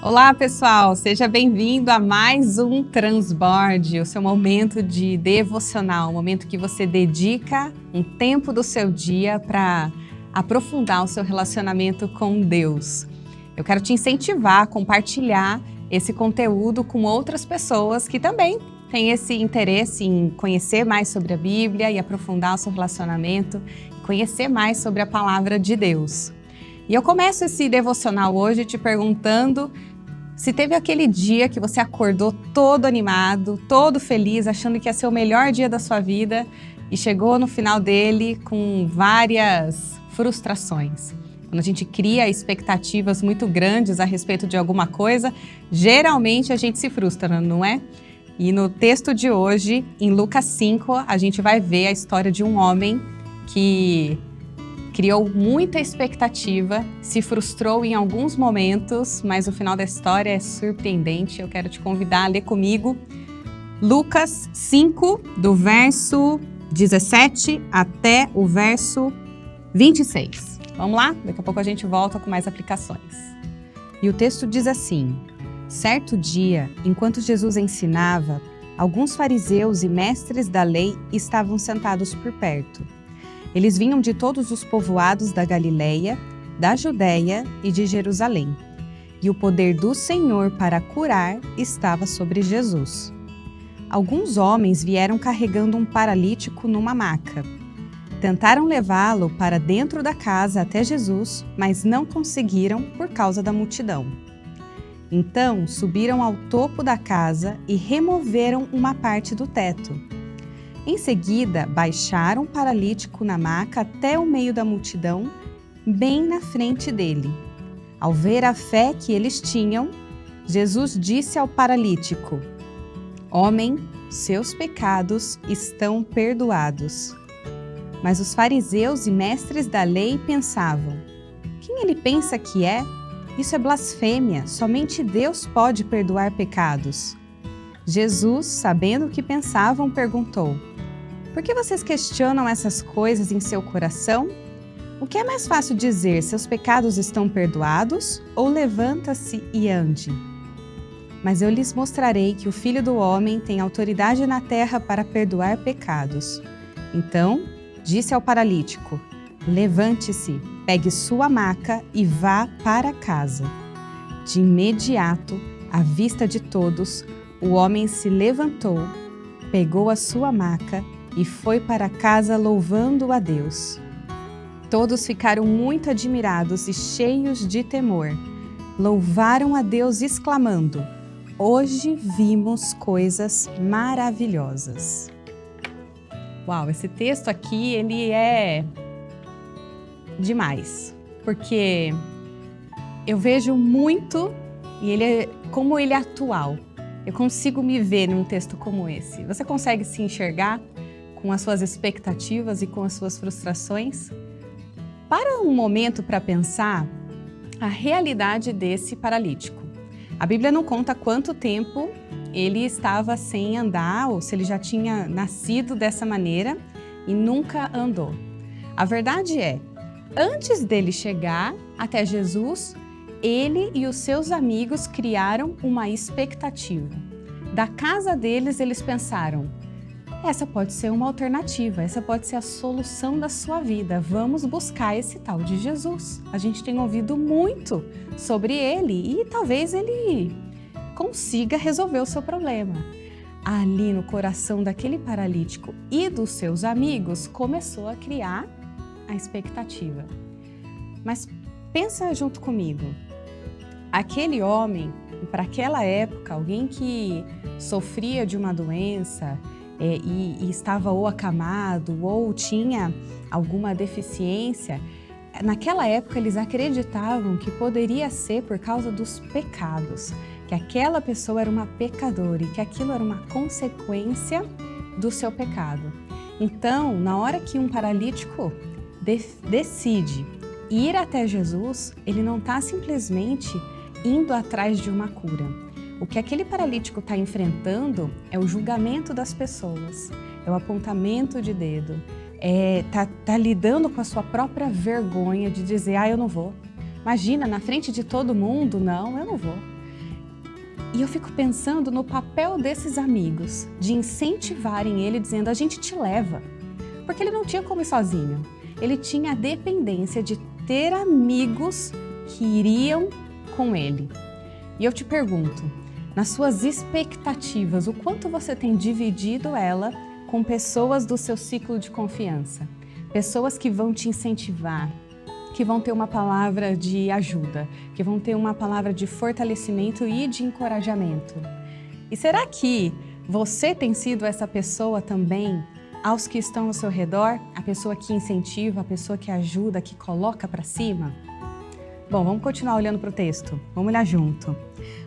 Olá, pessoal! Seja bem-vindo a mais um Transborde, o seu momento de devocional, o momento que você dedica um tempo do seu dia para aprofundar o seu relacionamento com Deus. Eu quero te incentivar a compartilhar esse conteúdo com outras pessoas que também têm esse interesse em conhecer mais sobre a Bíblia e aprofundar o seu relacionamento e conhecer mais sobre a Palavra de Deus. E eu começo esse devocional hoje te perguntando se teve aquele dia que você acordou todo animado, todo feliz, achando que ia ser o melhor dia da sua vida e chegou no final dele com várias frustrações. Quando a gente cria expectativas muito grandes a respeito de alguma coisa, geralmente a gente se frustra, não é? E no texto de hoje, em Lucas 5, a gente vai ver a história de um homem que criou muita expectativa, se frustrou em alguns momentos, mas o final da história é surpreendente. Eu quero te convidar a ler comigo Lucas 5, do verso 17 até o verso 26. Vamos lá? Daqui a pouco a gente volta com mais aplicações. E o texto diz assim: certo dia, enquanto Jesus ensinava, alguns fariseus e mestres da lei estavam sentados por perto. Eles vinham de todos os povoados da Galileia, da Judéia e de Jerusalém. E o poder do Senhor para curar estava sobre Jesus. Alguns homens vieram carregando um paralítico numa maca. Tentaram levá-lo para dentro da casa até Jesus, mas não conseguiram por causa da multidão. Então subiram ao topo da casa e removeram uma parte do teto. Em seguida, baixaram o paralítico na maca até o meio da multidão, bem na frente dele. Ao ver a fé que eles tinham, Jesus disse ao paralítico: homem, seus pecados estão perdoados. Mas os fariseus e mestres da lei pensavam: quem ele pensa que é? Isso é blasfêmia, somente Deus pode perdoar pecados. Jesus, sabendo o que pensavam, perguntou: por que vocês questionam essas coisas em seu coração? O que é mais fácil dizer, seus pecados estão perdoados, ou levanta-se e ande? Mas eu lhes mostrarei que o Filho do Homem tem autoridade na terra para perdoar pecados. Então, disse ao paralítico: levante-se, pegue sua maca e vá para casa. De imediato, à vista de todos, o homem se levantou, pegou a sua maca e foi para casa louvando a Deus. Todos ficaram muito admirados e cheios de temor. Louvaram a Deus exclamando: hoje vimos coisas maravilhosas. Uau, esse texto aqui, ele é demais, porque eu vejo muito, e como ele é atual. Eu consigo me ver num texto como esse. Você consegue se enxergar com as suas expectativas e com as suas frustrações? Para um momento para pensar a realidade desse paralítico. A Bíblia não conta quanto tempo ele estava sem andar, ou se ele já tinha nascido dessa maneira e nunca andou. A verdade é, antes dele chegar até Jesus, ele e os seus amigos criaram uma expectativa. Da casa deles, eles pensaram: essa pode ser uma alternativa, essa pode ser a solução da sua vida. Vamos buscar esse tal de Jesus. A gente tem ouvido muito sobre ele e talvez ele consiga resolver o seu problema. Ali no coração daquele paralítico e dos seus amigos começou a criar a expectativa. Mas pensa junto comigo. Aquele homem, para aquela época, alguém que sofria de uma doença, e estava ou acamado ou tinha alguma deficiência, naquela época eles acreditavam que poderia ser por causa dos pecados, que aquela pessoa era uma pecadora e que aquilo era uma consequência do seu pecado. Então, na hora que um paralítico decide ir até Jesus, ele não está simplesmente indo atrás de uma cura. O que aquele paralítico está enfrentando é o julgamento das pessoas, é o apontamento de dedo, tá lidando com a sua própria vergonha de dizer: eu não vou. Imagina, na frente de todo mundo, não, eu não vou. E eu fico pensando no papel desses amigos, de incentivarem ele, dizendo, a gente te leva. Porque ele não tinha como ir sozinho. Ele tinha a dependência de ter amigos que iriam com ele. E eu te pergunto, nas suas expectativas, o quanto você tem dividido ela com pessoas do seu ciclo de confiança? Pessoas que vão te incentivar, que vão ter uma palavra de ajuda, que vão ter uma palavra de fortalecimento e de encorajamento. E será que você tem sido essa pessoa também aos que estão ao seu redor? A pessoa que incentiva, a pessoa que ajuda, que coloca para cima? Bom, vamos continuar olhando para o texto. Vamos olhar junto.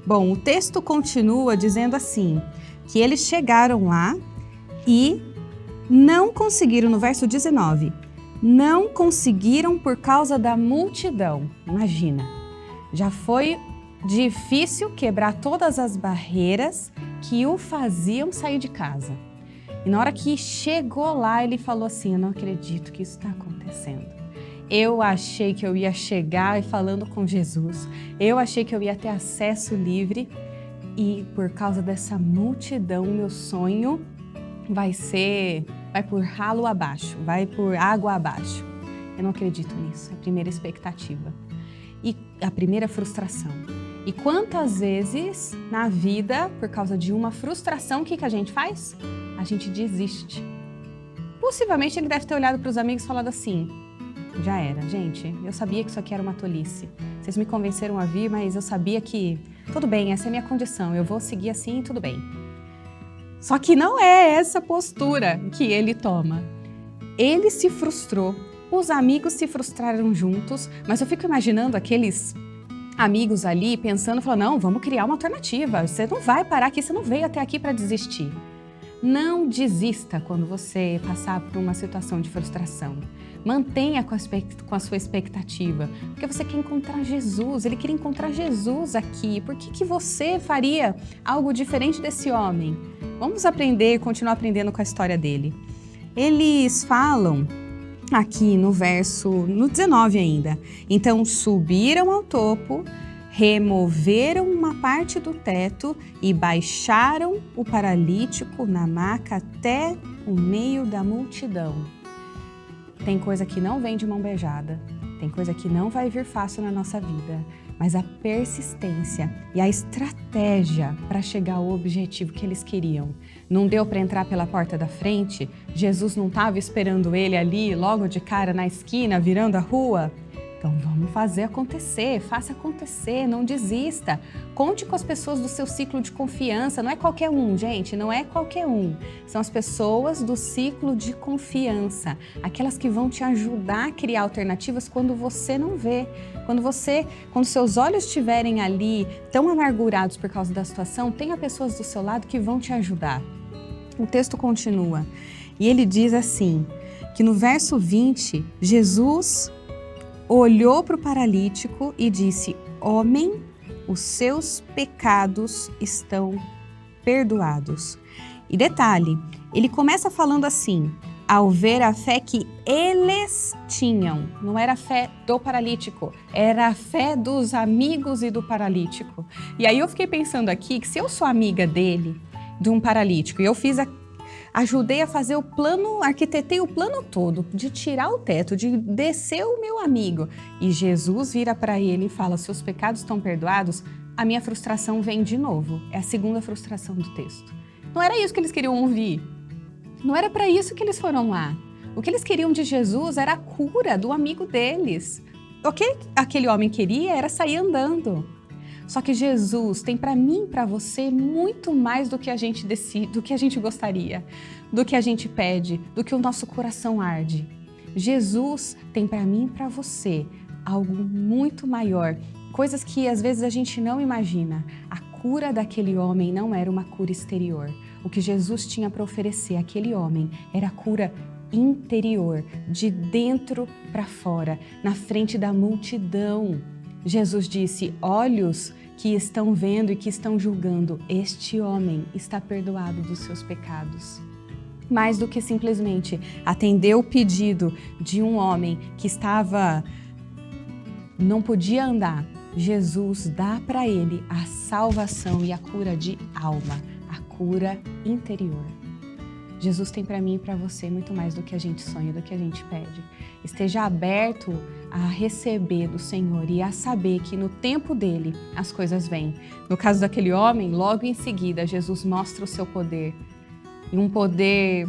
Bom, o texto continua dizendo assim, que eles chegaram lá e não conseguiram, no verso 19, não conseguiram por causa da multidão. Imagina, já foi difícil quebrar todas as barreiras que o faziam sair de casa. E na hora que chegou lá, ele falou assim, eu não acredito que isso está acontecendo. Eu achei que eu ia chegar falando com Jesus, eu achei que eu ia ter acesso livre e por causa dessa multidão, meu sonho vai por ralo abaixo, vai por água abaixo. Eu não acredito nisso, é a primeira expectativa e a primeira frustração. E quantas vezes na vida, por causa de uma frustração, o que a gente faz? A gente desiste. Possivelmente ele deve ter olhado para os amigos e falado assim, já era, gente, eu sabia que isso aqui era uma tolice. Vocês me convenceram a vir, mas eu sabia que, tudo bem, essa é a minha condição, eu vou seguir assim e tudo bem. Só que não é essa postura que ele toma. Ele se frustrou, os amigos se frustraram juntos, mas eu fico imaginando aqueles amigos ali pensando, falando, não, vamos criar uma alternativa, você não vai parar aqui, você não veio até aqui para desistir. Não desista quando você passar por uma situação de frustração. Mantenha com a sua expectativa, porque você quer encontrar Jesus, ele queria encontrar Jesus aqui. Por que você faria algo diferente desse homem? Vamos aprender, continuar aprendendo com a história dele. Eles falam aqui no 19 ainda. Então subiram ao topo, removeram uma parte do teto e baixaram o paralítico na maca até o meio da multidão. Tem coisa que não vem de mão beijada, tem coisa que não vai vir fácil na nossa vida, mas a persistência e a estratégia para chegar ao objetivo que eles queriam. Não deu para entrar pela porta da frente? Jesus não estava esperando ele ali, logo de cara na esquina, virando a rua? Então vamos fazer acontecer, faça acontecer, não desista. Conte com as pessoas do seu ciclo de confiança, não é qualquer um, gente, não é qualquer um. São as pessoas do ciclo de confiança, aquelas que vão te ajudar a criar alternativas quando você não vê. Quando seus olhos estiverem ali tão amargurados por causa da situação, tenha pessoas do seu lado que vão te ajudar. O texto continua e ele diz assim, que no verso 20, Jesus olhou para o paralítico e disse, homem, os seus pecados estão perdoados. E detalhe, ele começa falando assim, ao ver a fé que eles tinham. Não era a fé do paralítico, era a fé dos amigos e do paralítico. E aí eu fiquei pensando aqui que se eu sou amiga dele, de um paralítico, e eu ajudei a fazer o plano, arquitetei o plano todo de tirar o teto, de descer o meu amigo. E Jesus vira para ele e fala, seus pecados estão perdoados, a minha frustração vem de novo. É a segunda frustração do texto. Não era isso que eles queriam ouvir. Não era para isso que eles foram lá. O que eles queriam de Jesus era a cura do amigo deles. O que aquele homem queria era sair andando. Só que Jesus tem para mim e para você muito mais do que a gente decide, do que a gente gostaria, do que a gente pede, do que o nosso coração arde. Jesus tem para mim e para você algo muito maior, coisas que às vezes a gente não imagina. A cura daquele homem não era uma cura exterior. O que Jesus tinha para oferecer àquele homem era a cura interior, de dentro para fora, na frente da multidão. Jesus disse, olhos que estão vendo e que estão julgando, este homem está perdoado dos seus pecados. Mais do que simplesmente atender o pedido de um homem que não podia andar, Jesus dá para ele a salvação e a cura de alma, a cura interior. Jesus tem para mim e para você muito mais do que a gente sonha, do que a gente pede. Esteja aberto a receber do Senhor e a saber que no tempo dele as coisas vêm. No caso daquele homem, logo em seguida, Jesus mostra o seu poder. E um poder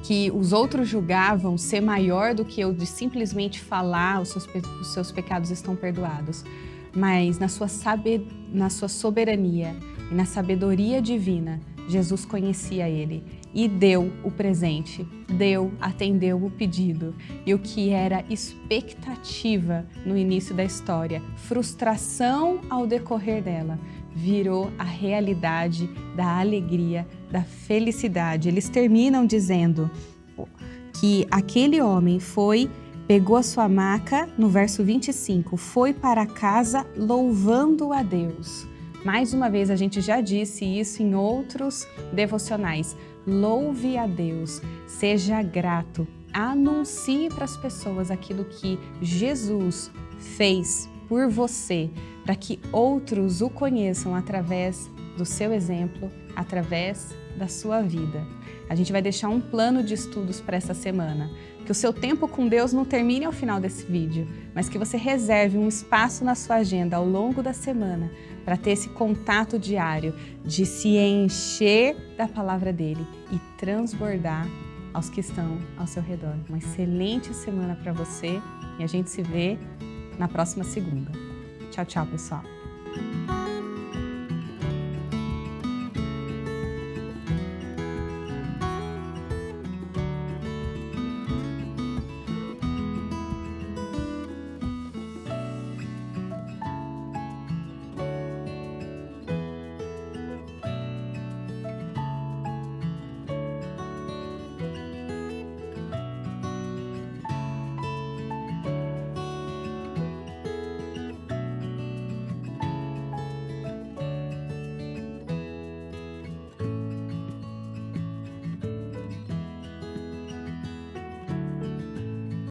que os outros julgavam ser maior do que o de simplesmente falar os seus pecados estão perdoados. Mas na sua soberania e na sabedoria divina, Jesus conhecia ele e deu o presente, atendeu o pedido. E o que era expectativa no início da história, frustração ao decorrer dela, virou a realidade da alegria, da felicidade. Eles terminam dizendo que aquele homem pegou a sua maca, no verso 25, foi para casa louvando a Deus. Mais uma vez, a gente já disse isso em outros devocionais. Louve a Deus, seja grato, anuncie para as pessoas aquilo que Jesus fez por você, para que outros o conheçam através do seu exemplo, através da sua vida. A gente vai deixar um plano de estudos para essa semana. Que o seu tempo com Deus não termine ao final desse vídeo, mas que você reserve um espaço na sua agenda ao longo da semana para ter esse contato diário de se encher da palavra dele e transbordar aos que estão ao seu redor. Uma excelente semana para você e a gente se vê na próxima segunda. Tchau, tchau, pessoal!